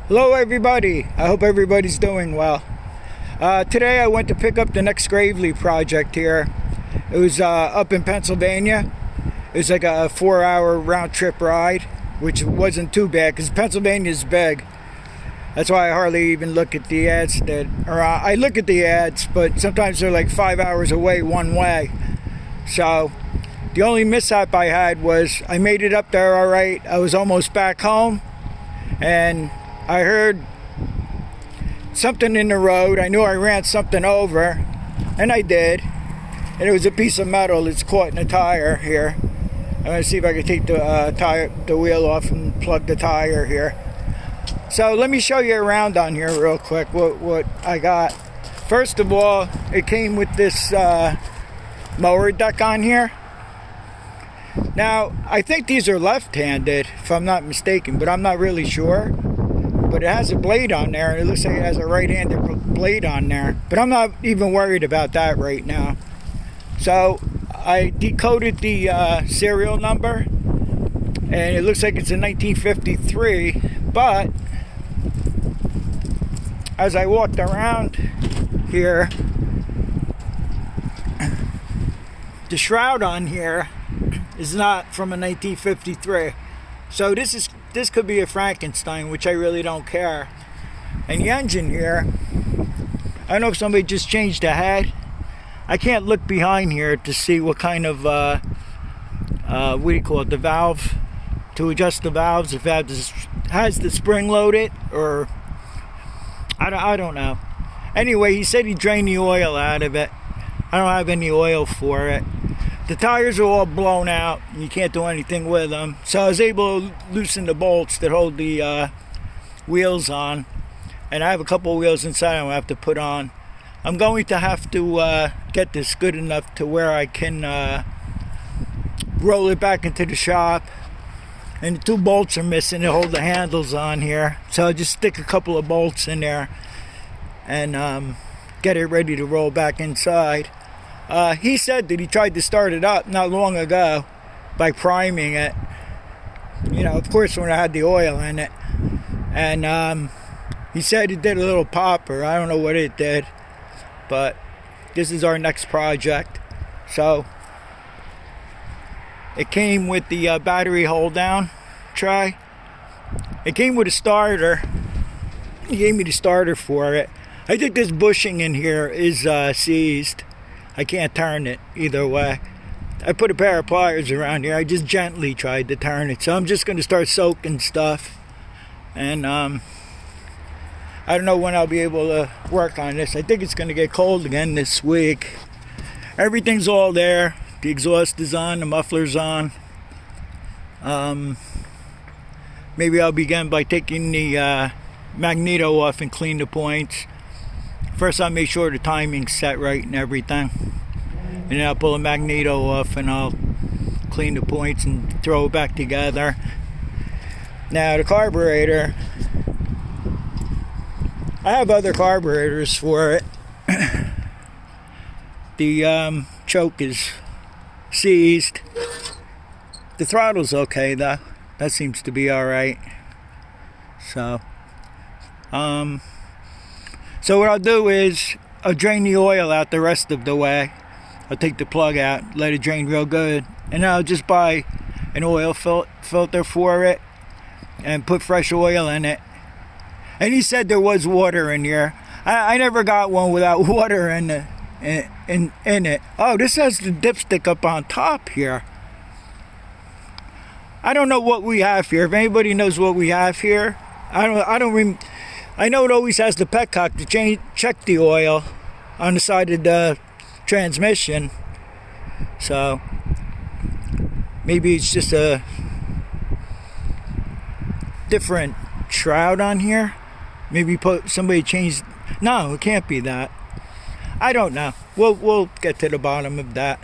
Hello everybody, I hope everybody's doing well. Today I went to pick up the next Gravely project here. It was up in Pennsylvania. It was like a 4-hour round trip ride, which wasn't too bad because Pennsylvania is big. That's why I hardly even look at the ads I look at the ads, but sometimes they're like 5 hours away one way. So the only mishap I had was I made it up there all right. I was almost back home and I heard something in the road. I knew I ran something over, and I did. And it was a piece of metal that's caught in a tire here. I'm going to see if I can take the wheel off and plug the tire here. So let me show you around on here real quick what I got. First of all, it came with this mower deck on here. Now, I think these are left-handed, if I'm not mistaken, but I'm not really sure. But it has a blade on there, and it looks like it has a right-handed blade on there. But I'm not even worried about that right now. So I decoded the serial number, and it looks like it's a 1953. But as I walked around here, the shroud on here is not from a 1953. So this could be a Frankenstein, which I really don't care. And the engine here, I don't know if somebody just changed the head. I can't look behind here to see what kind of what do you call it, the valve, to adjust the valves, if it has the spring loaded, or I don't know. Anyway, he said he drained the oil out of it. I don't have any oil for it. The tires are all blown out and you can't do anything with them. So I was able to loosen the bolts that hold the wheels on. And I have a couple of wheels inside I'm going to have to put on. I'm going to have to get this good enough to where I can roll it back into the shop. And the 2 bolts are missing to hold the handles on here. So I'll just stick a couple of bolts in there and get it ready to roll back inside. He said that he tried to start it up not long ago by priming it. You know, of course, when I had the oil in it. And he said it did a little popper. I don't know what it did. But this is our next project. So it came with the battery hold down tray. It came with a starter. He gave me the starter for it. I think this bushing in here is seized. I can't turn it either way. I put a pair of pliers around here. I just gently tried to turn it. So I'm just going to start soaking stuff. And I don't know when I'll be able to work on this. I think it's going to get cold again this week. Everything's all there. The exhaust is on. The muffler's on. Maybe I'll begin by taking the magneto off and clean the points. First, I'll make sure the timing's set right and everything. And then I'll pull the magneto off and I'll clean the points and throw it back together. Now, the carburetor, I have other carburetors for it. The choke is seized. The throttle's okay though. That seems to be alright. So what I'll do is I'll drain the oil out the rest of the way. I'll take the plug out, let it drain real good, and then I'll just buy an oil filter for it and put fresh oil in it. And he said there was water in here. I never got one without water in it. Oh, this has the dipstick up on top here. I don't know what we have here. If anybody knows what we have here, I know it always has the petcock to check the oil on the side of the transmission. So maybe it's just a different shroud on here. Maybe somebody changed. No, it can't be that. I don't know. We'll get to the bottom of that.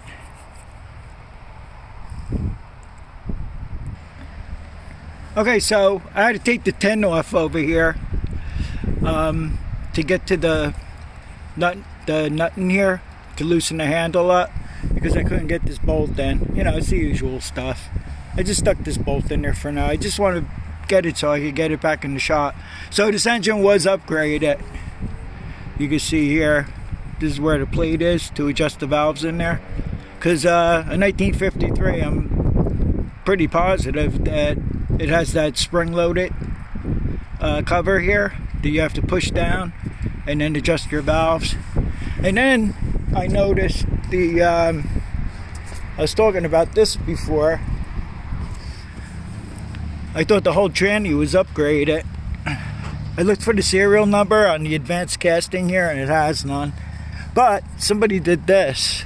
Okay, so I had to take the tin off over here to get to the nut in here to loosen the handle up because I couldn't get this bolt in. You know, it's the usual stuff. I just stuck this bolt in there for now. I just want to get it so I could get it back in the shop. So this engine was upgraded. You can see here, this is where the plate is to adjust the valves in there. Because in 1953, I'm pretty positive that it has that spring-loaded cover here that you have to push down and then adjust your valves. And then I noticed I was talking about this before. I thought the whole tranny was upgraded. I looked for the serial number on the advanced casting here and it has none. But somebody did this.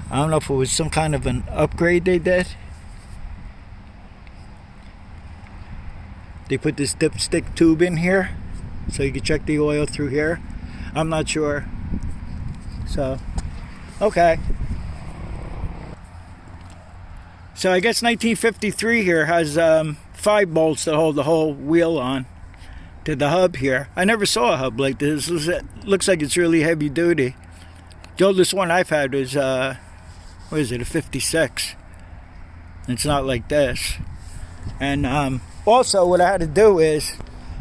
I don't know if it was some kind of an upgrade they did. They put this dipstick tube in here so you can check the oil through here. I'm not sure. So, okay. So I guess 1953 here has 5 bolts that hold the whole wheel on to the hub here. I never saw a hub like this. It looks like it's really heavy duty. The oldest one I've had was, what is it, a 56. It's not like this. And also what I had to do is,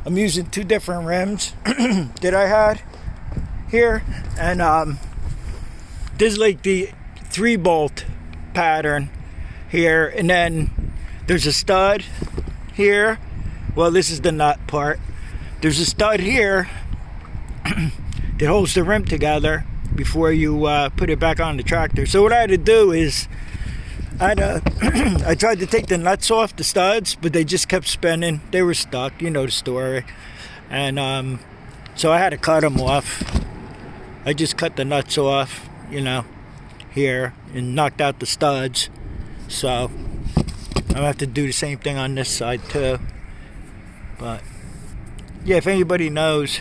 I'm using 2 different rims that I had here. And this is like the 3-bolt pattern here. And then there's a stud here. Well, this is the nut part. There's a stud here that holds the rim together before you put it back on the tractor. So what I had to do is I tried to take the nuts off the studs, but they just kept spinning. They were stuck, you know the story. And so I had to cut them off. I just cut the nuts off, you know, here, and knocked out the studs. So I'll have to do the same thing on this side too. But yeah, if anybody knows,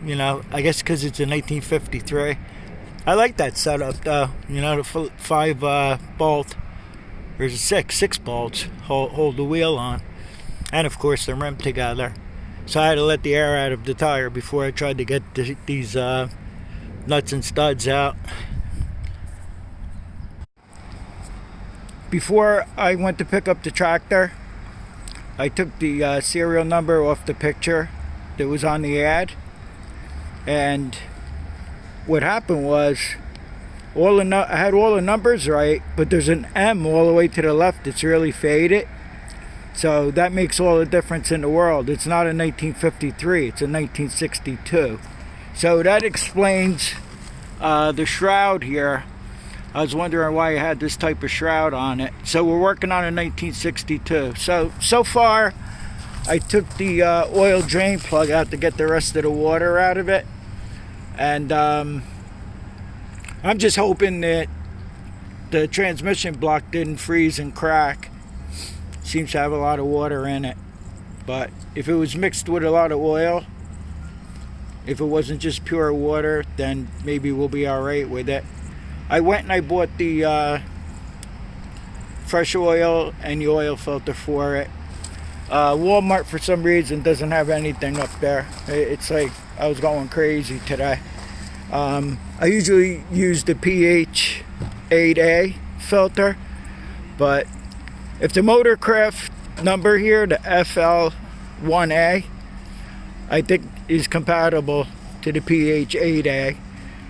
you know, I guess because it's a 1953. I like that setup though, you know, the 5 bolt. There's 6 bolts hold the wheel on, and of course the rim together. So I had to let the air out of the tire before I tried to get these nuts and studs out. Before I went to pick up the tractor, I took the serial number off the picture that was on the ad, and what happened was, I had all the numbers right, but there's an M all the way to the left that's really faded. So that makes all the difference in the world. It's not a 1953, it's a 1962. So that explains the shroud here. I was wondering why I had this type of shroud on it. So we're working on a 1962. So far, I took the oil drain plug out to get the rest of the water out of it. And I'm just hoping that the transmission block didn't freeze and crack. Seems to have a lot of water in it. But if it was mixed with a lot of oil, if it wasn't just pure water, then maybe we'll be alright with it. I went and I bought the fresh oil and the oil filter for it. Walmart, for some reason, doesn't have anything up there. It's like I was going crazy today. I usually use the PH8A filter, but if the Motorcraft number here, the FL1A, I think is compatible to the PH8A,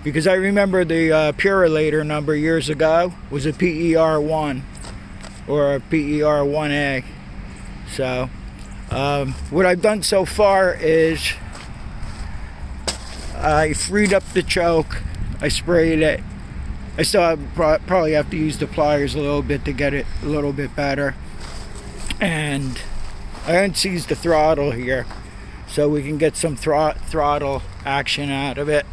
because I remember the Purolator number years ago was a PER1 or a PER1A. So what I've done so far is I freed up the choke, I sprayed it. I still probably have to use the pliers a little bit to get it a little bit better. And I unseized the throttle here so we can get some throttle action out of it.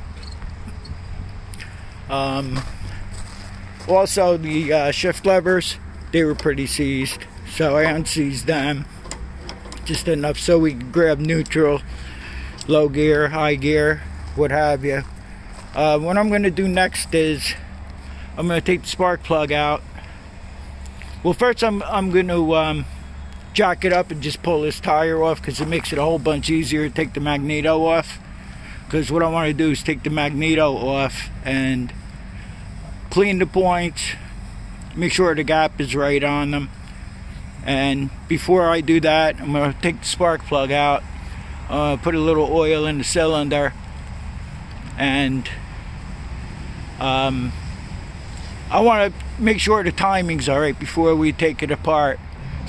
Also the shift levers, they were pretty seized, so I unseized them just enough so we can grab neutral, low gear, high gear, what have you. What I'm going to do next is I'm going to take the spark plug out. Well, first I'm going to jack it up and just pull this tire off, because it makes it a whole bunch easier to take the magneto off. Because what I want to do is take the magneto off and clean the points, make sure the gap is right on them, And before I do that, I'm going to take the spark plug out, put a little oil in the cylinder, and I want to make sure the timing's all right before we take it apart.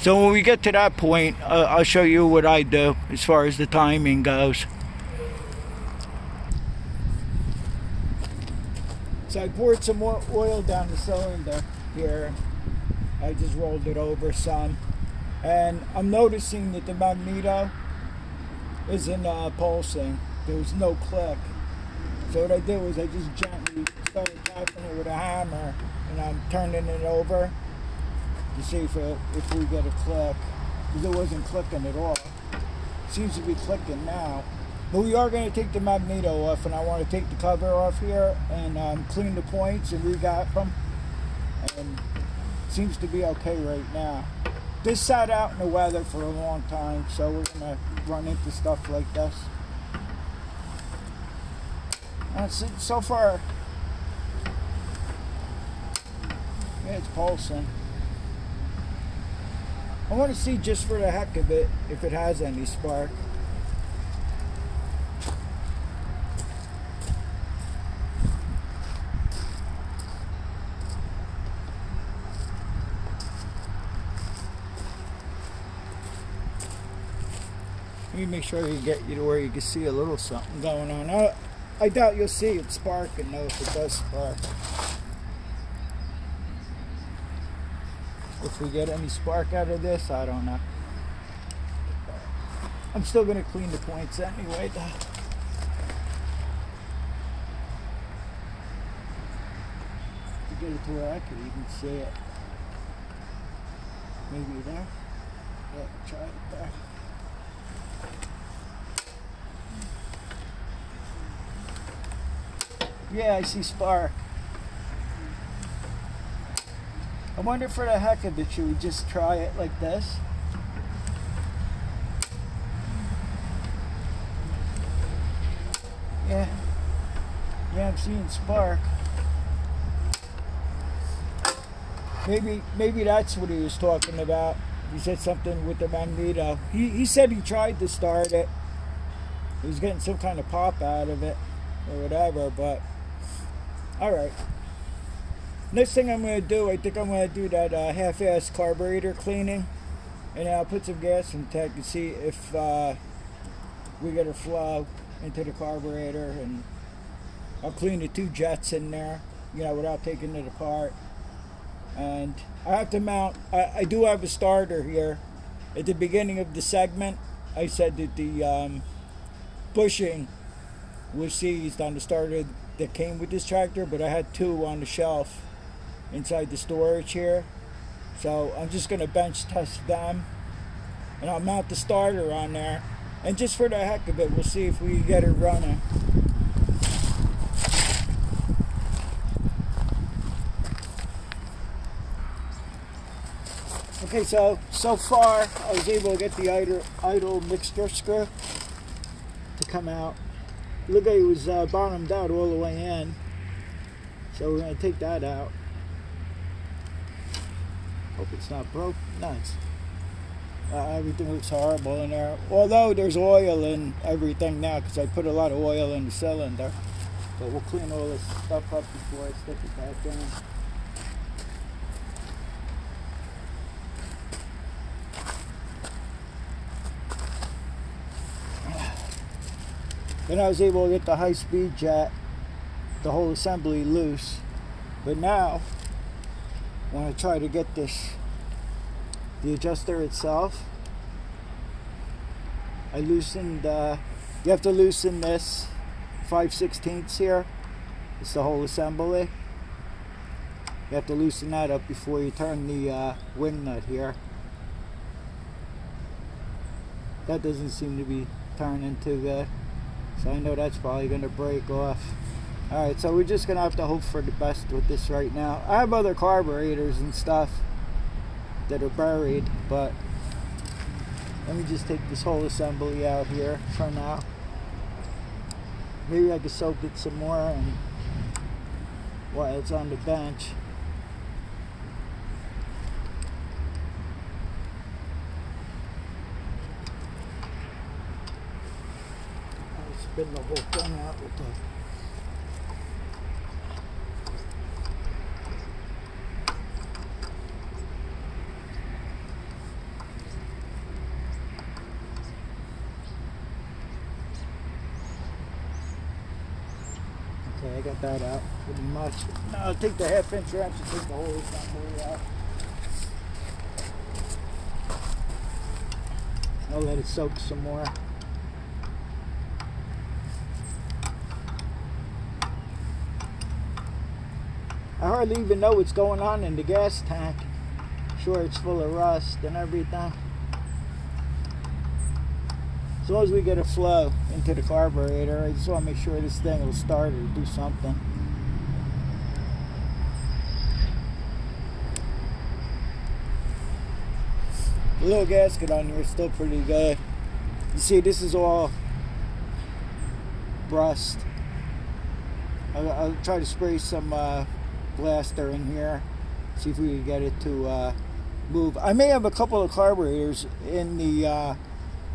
So when we get to that point, I'll show you what I do as far as the timing goes. So I poured some more oil down the cylinder here. I just rolled it over some. And I'm noticing that the magneto isn't pulsing. There's no click. So what I did was I just gently started tapping it with a hammer, and I'm turning it over to see if we get a click. Because it wasn't clicking at all. It seems to be clicking now. But we are going to take the magneto off, and I want to take the cover off here and clean the points and regap them. And it seems to be okay right now. This sat out in the weather for a long time, so we're going to run into stuff like this. So far, yeah, it's pulsing. I want to see, just for the heck of it, if it has any spark. Let me make sure you get you to where you can see a little something going on. I doubt you'll see it sparking though, if it does spark. If we get any spark out of this, I don't know. I'm still going to clean the points anyway though. To get it to where I could even see it. Maybe there? Yeah, try it there. Yeah, I see spark. I wonder, for the heck of it, should we just try it like this? Yeah. Yeah, I'm seeing spark. Maybe that's what he was talking about. He said something with the magneto. He said he tried to start it. He was getting some kind of pop out of it or whatever, but alright. Next thing I'm going to do, I think I'm going to do that half-ass carburetor cleaning. And I'll put some gas in the tank and see if we get a flow into the carburetor. And I'll clean the two jets in there, without taking it apart. And I have to mount, I do have a starter here. At the beginning of the segment, I said that the bushing was seized on the starter that came with this tractor, but I had two on the shelf inside the storage here. So I'm just going to bench test them, and I'll mount the starter on there, and just for the heck of it, we'll see if we can get it running. Okay, so far I was able to get the idle mixture screw to come out. Look, it was bottomed out all the way in, so we're going to take that out. Hope it's not broke. No, everything looks horrible in there. Although there's oil in everything now, because I put a lot of oil in the cylinder. But we'll clean all this stuff up before I stick it back in. Then I was able to get the high-speed jet, the whole assembly loose. But now, I want to try to get the adjuster itself. I loosened, you have to loosen this 5/16 here. It's the whole assembly. You have to loosen that up before you turn the wing nut here. That doesn't seem to be turning too good. So I know that's probably going to break off. Alright, so we're just going to have to hope for the best with this right now. I have other carburetors and stuff that are buried, but let me just take this whole assembly out here for now. Maybe I can soak it some more and while it's on the bench. spin the whole thing out with the. Okay, I got that out pretty much. Now I'll take the 1/2 inch wrench and take the whole assembly out. I'll let it soak some more. I hardly even know what's going on in the gas tank. Sure, it's full of rust and everything. As long as we get a flow into the carburetor, I just want to make sure this thing will start or do something. The little gasket on here is still pretty good. You see, this is all rust. I'll try to spray some blaster in here, see if we can get it to move. I may have a couple of carburetors in the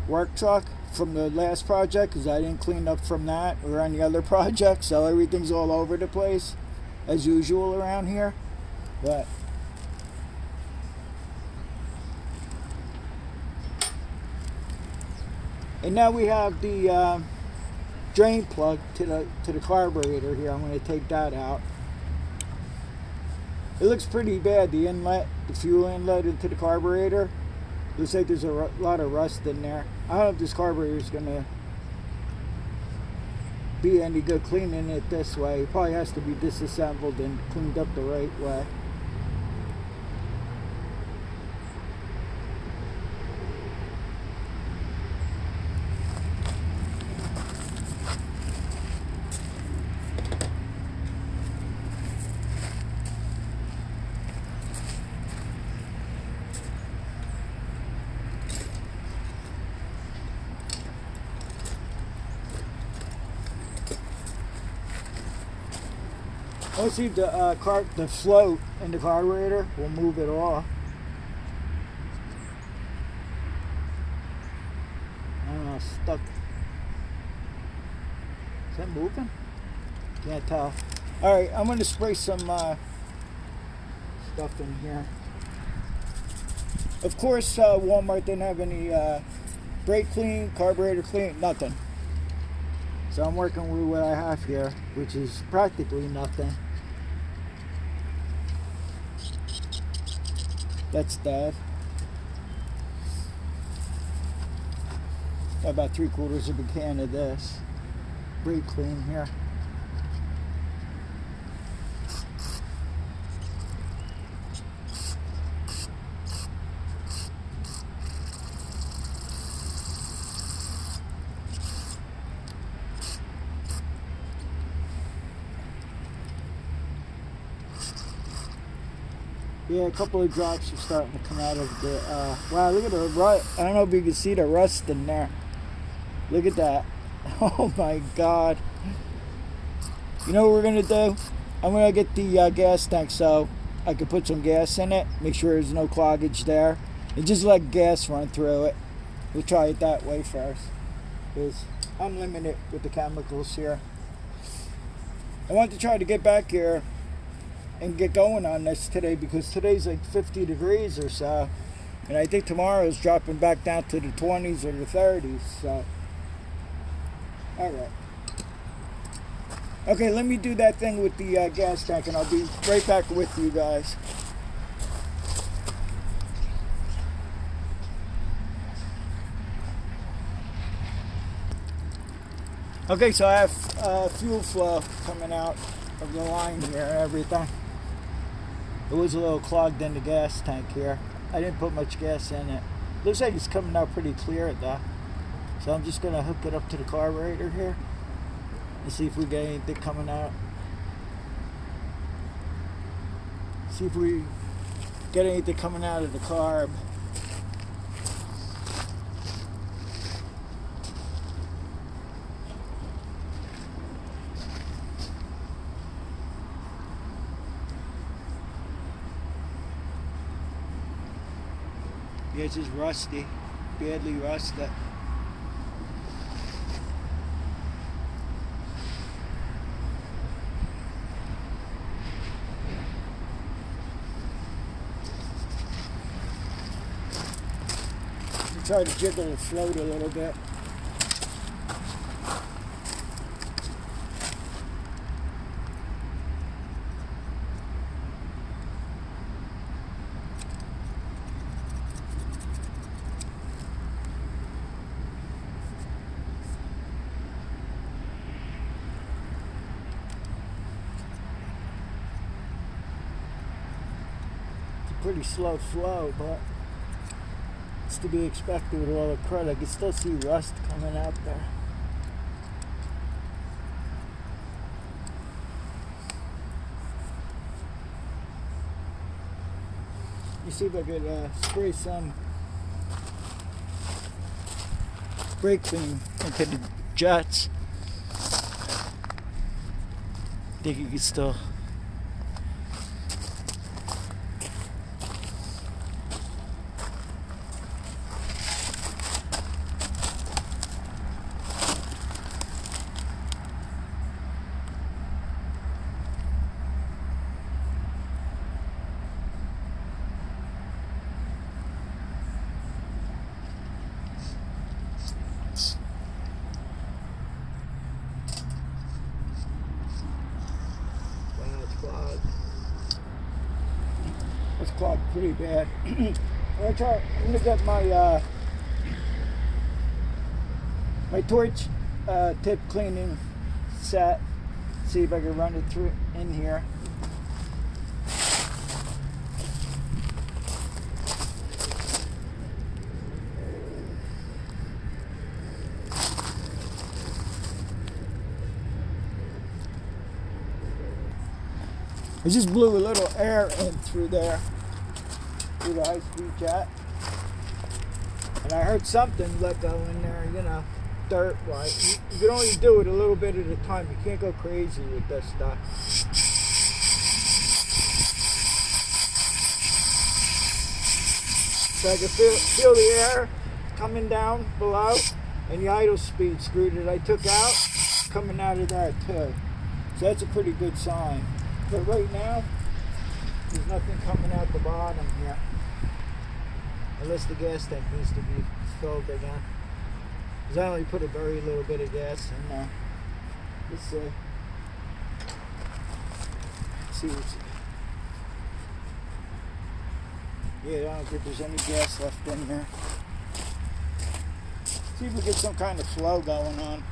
work truck from the last project because I didn't clean up from that or on the other project, so everything's all over the place as usual around here. But and now we have the drain plug to the carburetor here. I'm going to take that out. It looks pretty bad, the inlet, the fuel inlet into the carburetor. Looks like there's a lot of rust in there. I don't know if this carburetor is going to be any good cleaning it this way. It probably has to be disassembled and cleaned up the right way. Let's see if the float in the carburetor will move it all. I don't know, stuck. Is that moving? Can't tell. Alright, I'm going to spray some stuff in here. Of course, Walmart didn't have any brake clean, carburetor clean, nothing. So I'm working with what I have here, which is practically nothing. That's dead. Got about 3/4 of a can of this. Brake clean here. Yeah, a couple of drops are starting to come out of the, wow, look at the rust. I don't know if you can see the rust in there. Look at that. Oh my God. You know what we're going to do? I'm going to get the gas tank so I can put some gas in it, make sure there's no cloggage there, and just let gas run through it. We'll try it that way first, because I'm limited with the chemicals here. I want to try to get back here and get going on this today because today's like 50 degrees or so, and I think tomorrow's dropping back down to the 20s or the 30s. So all right, okay, let me do that thing with the gas tank and I'll be right back with you guys. Okay, so I have fuel flow coming out of the line here and everything. It was a little clogged in the gas tank here. I didn't put much gas in it. Looks like it's coming out pretty clear though. So I'm just gonna hook it up to the carburetor here and see if we get anything coming out. See if we get anything coming out of the carb. Yeah, it's just rusty, badly rusted. try to jiggle the float a little bit. Pretty slow flow, but it's to be expected with all the crud. I can still see rust coming out there. You see if I could spray some brake clean into the jets. I think you can still. It's clogged pretty bad. I'm gonna get my my torch tip cleaning set. See if I can run it through in here. I just blew a little air in through there, through the high-speed jet. And I heard something let go in there, you know, dirt-wise. You can only do it a little bit at a time. You can't go crazy with this stuff. So I can feel the air coming down below, and the idle speed screw that I took out coming out of there too. So that's a pretty good sign. But right now, there's nothing coming out the bottom here. Unless the gas tank needs to be filled again. Because I only put a very little bit of gas in there. Let's see. See what's... Yeah, I don't think there's any gas left in there. See if we get some kind of flow going on.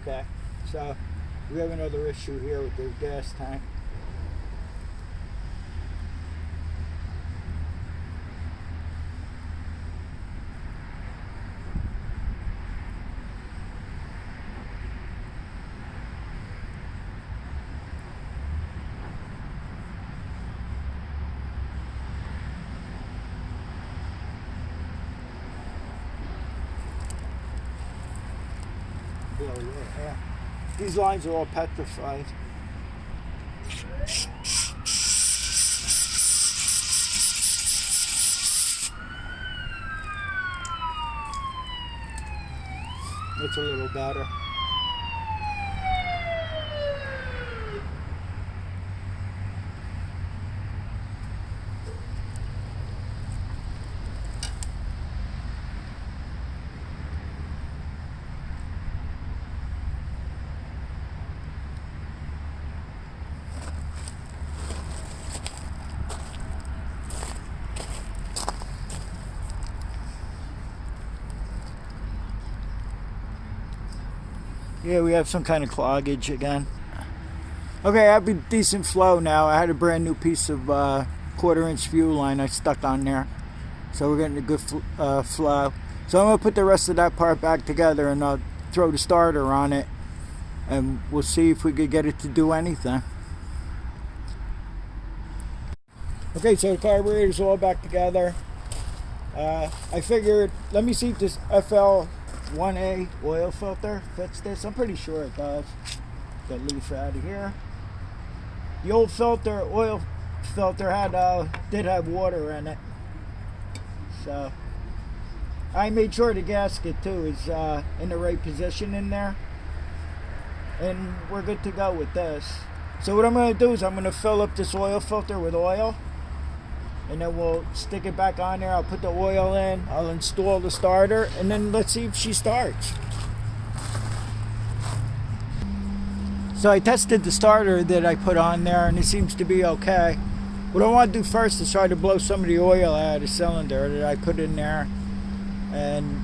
Okay, so we have another issue here with the gas tank. Yeah. These lines are all petrified. It's a little better. Yeah, we have some kind of cloggage again. Okay, I have a decent flow now. I had a brand new piece of 1/4-inch fuel line I stuck on there. So we're getting a good flow. So I'm going to put the rest of that part back together and I'll throw the starter on it and we'll see if we could get it to do anything. Okay, so the carburetor's all back together. I figured, let me see if this FL1A oil filter fits this. I'm pretty sure it does. Get leaf out of here. The old filter, oil filter, did have water in it. So I made sure the gasket too is in the right position in there. And we're good to go with this. So what I'm going to do is I'm going to fill up this oil filter with oil. And then we'll stick it back on there. I'll put the oil in. I'll install the starter. And then let's see if she starts. So I tested the starter that I put on there, and it seems to be okay. What I want to do first is try to blow some of the oil out of the cylinder that I put in there. And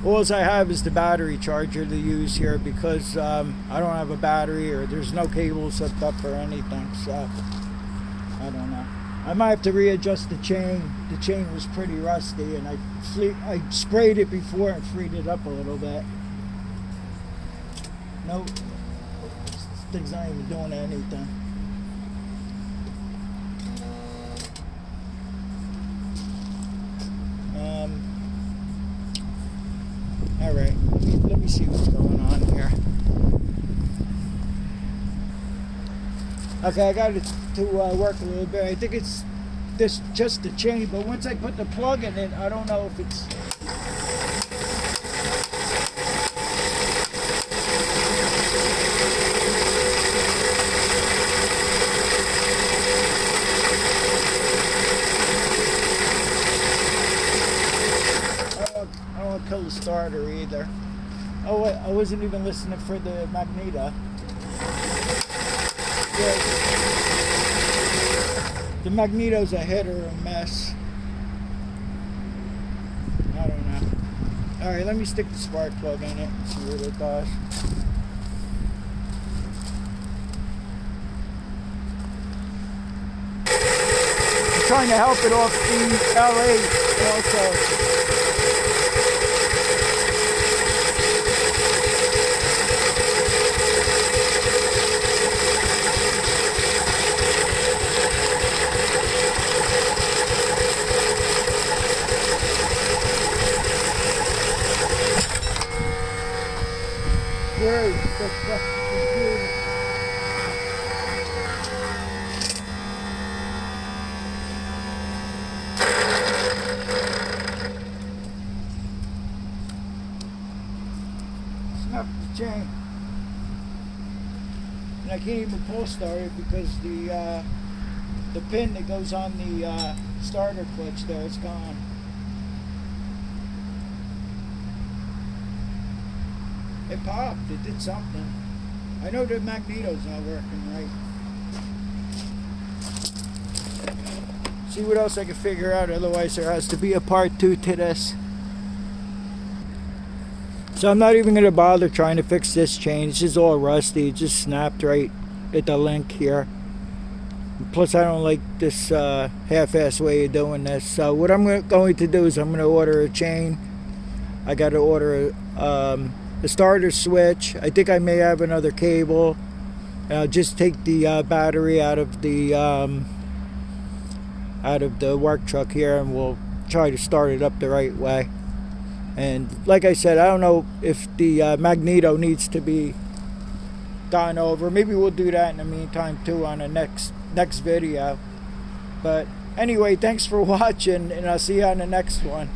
all I have is the battery charger to use here because I don't have a battery or there's no cables hooked up or anything. So I don't know. I might have to readjust the chain. The chain was pretty rusty, and I sprayed it before and freed it up a little bit. Nope. This thing's not even doing anything. Alright, let me see what's going on here. Okay, I got it to work a little bit. I think it's just the chain, but once I put the plug in it, I don't know if it's... I don't want to kill the starter either. Oh, wait, I wasn't even listening for the magneto. The magneto's a hit or a mess. I don't know. Alright, let me stick the spark plug in it and see what it does. I'm trying to help it off the LA also. Where is the computer? Snap the chain. And I can't even pull start it because the pin that goes on the starter clutch there is gone. It popped, it did something. I know the magneto's not working right. See what else I can figure out, otherwise there has to be a part 2 to this. So I'm not even going to bother trying to fix this chain. It's just all rusty. It just snapped right at the link here. Plus I don't like this half-ass way of doing this. So what I'm going to do is I'm going to order a chain. I got to order the starter switch. I think I may have another cable. I'll just take the battery out of the work truck here, and we'll try to start it up the right way. And like I said, I don't know if the magneto needs to be gone over. Maybe we'll do that in the meantime too on the next video. But anyway, thanks for watching, and I'll see you on the next one.